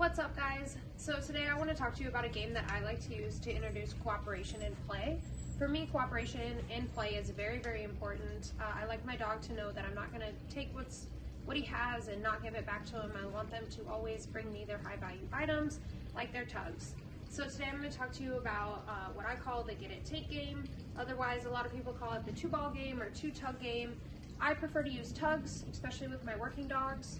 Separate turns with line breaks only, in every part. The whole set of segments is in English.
What's up, guys? So today I want to talk to you about a game that I like to use to introduce cooperation and play. For me, cooperation and play is very, very important. I like my dog to know that I'm not going to take what he has and not give it back to him. I want them to always bring me their high value items, like their tugs. So today I'm going to talk to you about what I call the get it take game. Otherwise, a lot of people call it the 2-ball game or 2-tug game. I prefer to use tugs, especially with my working dogs.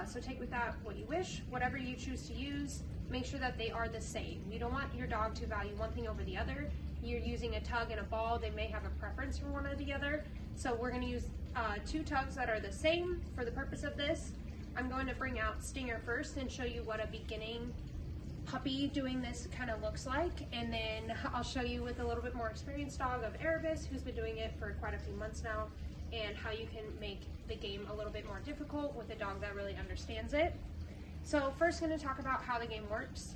So take with that what you wish. Whatever you choose to use, make sure that they are the same. You don't want your dog to value one thing over the other. You're using a tug and a ball, they may have a preference for one or the other. So we're going to use 2 tugs that are the same for the purpose of this. I'm going to bring out Stinger first and show you what a beginning puppy doing this kind of looks like, and then I'll show you with a little bit more experienced dog of Erebus, who's been doing it for quite a few months now, and how you can make the game a little bit more difficult with a dog that really understands it. So first, going to talk about how the game works.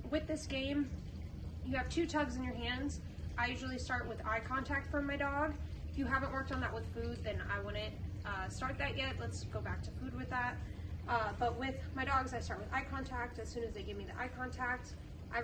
With this game, you have 2 tugs in your hands. I usually start with eye contact from my dog. If you haven't worked on that with food, then I wouldn't start that yet. Let's go back to food with that. But with my dogs, I start with eye contact. As soon as they give me the eye contact, I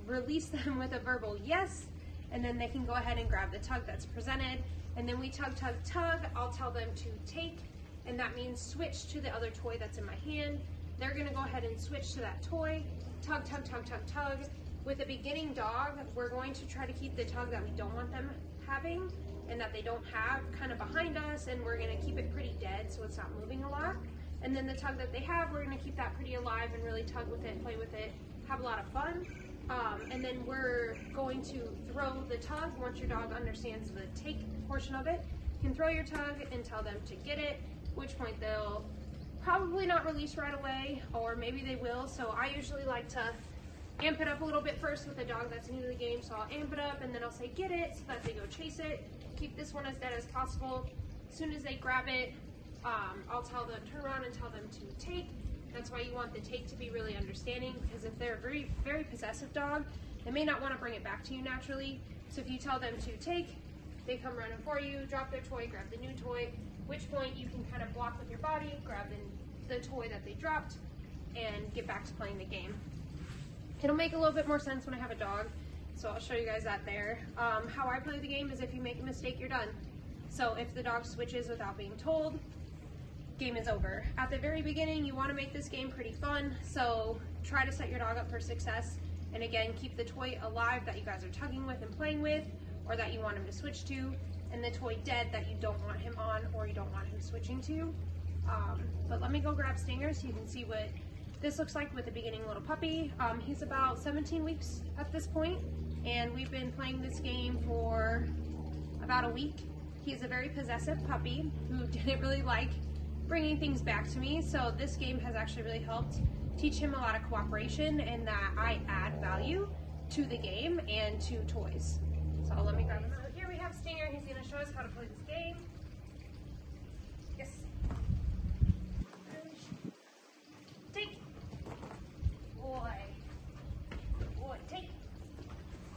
release them with a verbal yes, and then they can go ahead and grab the tug that's presented. And then we tug, tug, tug. I'll tell them to take, and that means switch to the other toy that's in my hand. They're gonna go ahead and switch to that toy. Tug, tug, tug, tug, tug. With a beginning dog, we're going to try to keep the tug that we don't want them having and that they don't have kind of behind us, and we're gonna keep it pretty dead so it's not moving a lot. And then the tug that they have, we're gonna keep that pretty alive and really tug with it, play with it, have a lot of fun. And then we're going to throw the tug once your dog understands the take portion of it. You can throw your tug and tell them to get it, at which point they'll probably not release right away, or maybe they will. So I usually like to amp it up a little bit first with a dog that's new to the game. So I'll amp it up and then I'll say get it so that they go chase it. Keep this one as dead as possible. As soon as they grab it, I'll tell them, turn around and tell them to take. That's why you want the take to be really understanding, because if they're a very, very possessive dog, they may not want to bring it back to you naturally. So if you tell them to take, they come running for you, drop their toy, grab the new toy, at which point you can kind of block with your body, grab the toy that they dropped, and get back to playing the game. It'll make a little bit more sense when I have a dog, so I'll show you guys that there. How I play the game is if you make a mistake, you're done. So if the dog switches without being told, game is over. At the very beginning, you want to make this game pretty fun, so try to set your dog up for success. And again, keep the toy alive that you guys are tugging with and playing with, or that you want him to switch to, and the toy dead that you don't want him on or you don't want him switching to. But let me go grab Stinger so you can see what this looks like with the beginning little puppy. He's about 17 weeks at this point, and we've been playing this game for about a week. He's a very possessive puppy who didn't really like bringing things back to me, so this game has actually really helped teach him a lot of cooperation and that I add value to the game and to toys. So let me grab him out. Here we have Stinger. He's going to show us how to play this game. Yes. Take. Boy. Boy, take.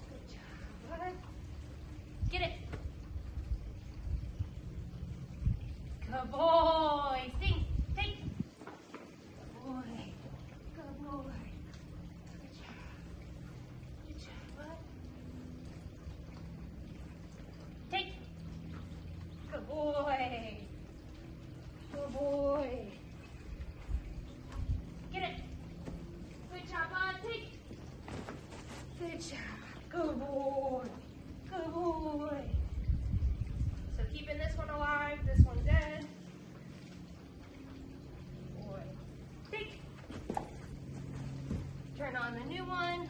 Good job. Good. Get it. Good boy. Sting. Take. Good boy. Good boy. Good job. Good job. Bud. Take. Good boy. Good boy. Get it. Good job, bud. Take. Good job. Good boy. Good boy. So keeping this one alive, this one dead. Boy. Take. Turn on the new one.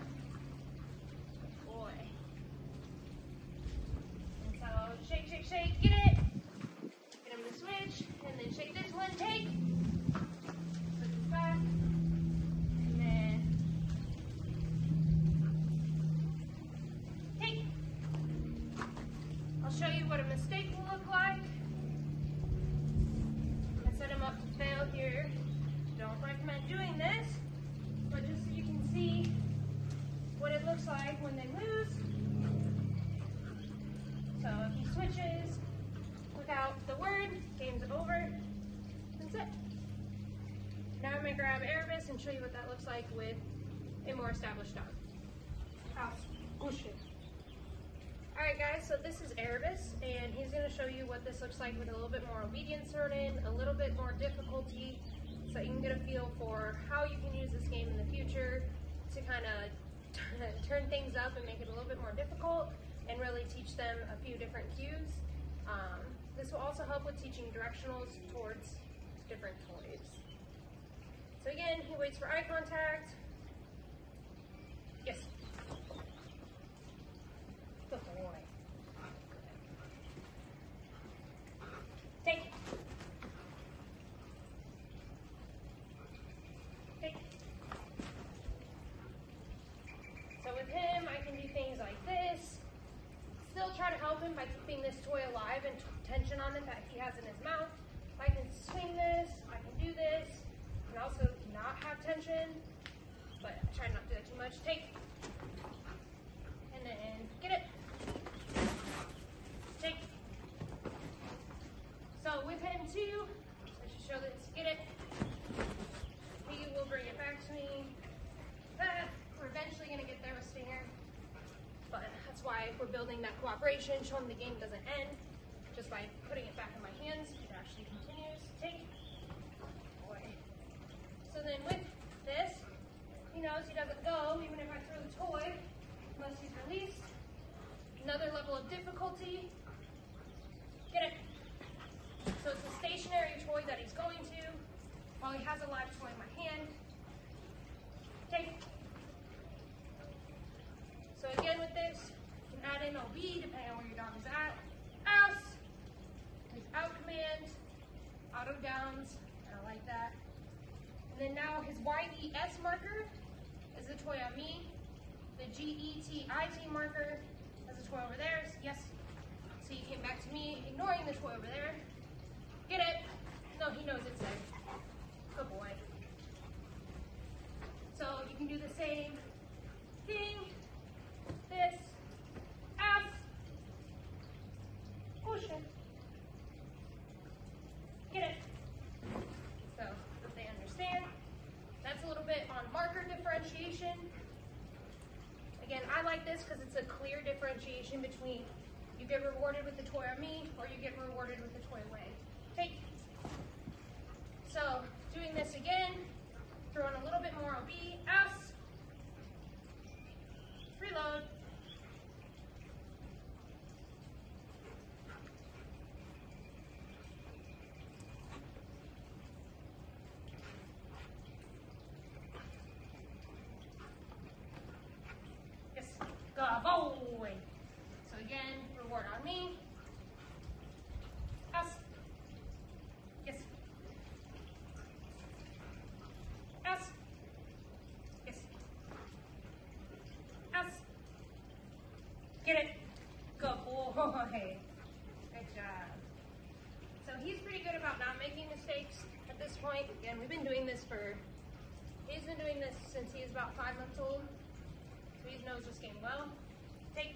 Boy. And so shake, shake, shake, get it. Get him to switch, and then shake this one, take. Switch it back. And then take. I'll show you what a mistake will look like. I'm going to set him up to fail here. Don't recommend doing this, but just so you can see what it looks like when they lose. So if he switches without the word, game's over. That's it. Now I'm gonna grab Erebus and show you what that looks like with a more established dog. House, push it. All right guys, so this is Erebus, and he's gonna show you what this looks like with a little bit more obedience thrown in, a little bit more difficulty, so that you can get a feel for how you can use this game in the future to kind of turn things up and make it a little bit more difficult and really teach them a few different cues. This will also help with teaching directionals towards different toys. So again, he waits for eye contact. Yes. Good boy. Take. Take. So with him, I can do things like this. Still try to help him by keeping this toy alive and tension on it that he has in his mouth. I can swing this, I can do this, and also not have tension, but I try not to do that too much. Take, and then get it. Take. So with him too, I should show this, get it. He will bring it back to me. We're eventually gonna get there with Stinger, but that's why we're building that cooperation, show him the game doesn't end just by putting it back in my hands. It actually continues. Take. Boy. So then with this, he knows he doesn't go even if I throw the toy unless he's released. Another level of difficulty. Get it. So it's a stationary toy that he's going to while he has a live toy in my hand. Take. So again with this, you can add in OB depending on where your dog is at. Out. His out command, auto downs, I like that. And then now his YES marker is the toy on me. The GETIT marker is the toy over there. Yes. So he came back to me, ignoring the toy over there. Get it? No, he knows it's there. Good boy. So you can do the same thing. This. Out. Push it. Get it. So that they understand. That's a little bit on marker differentiation. Again, I like this because it's a clear differentiation between you get rewarded with the toy on me or you get rewarded with the toy away. Take. So doing this again, throwing a little bit more OB. Out. Reload. Boy. So again, reward on me. Us. Yes. Us. Yes. Us. Get it. Good boy. Good job. So he's pretty good about not making mistakes at this point. Again, he's been doing this since he was about 5 months old. So he knows this game well. Take.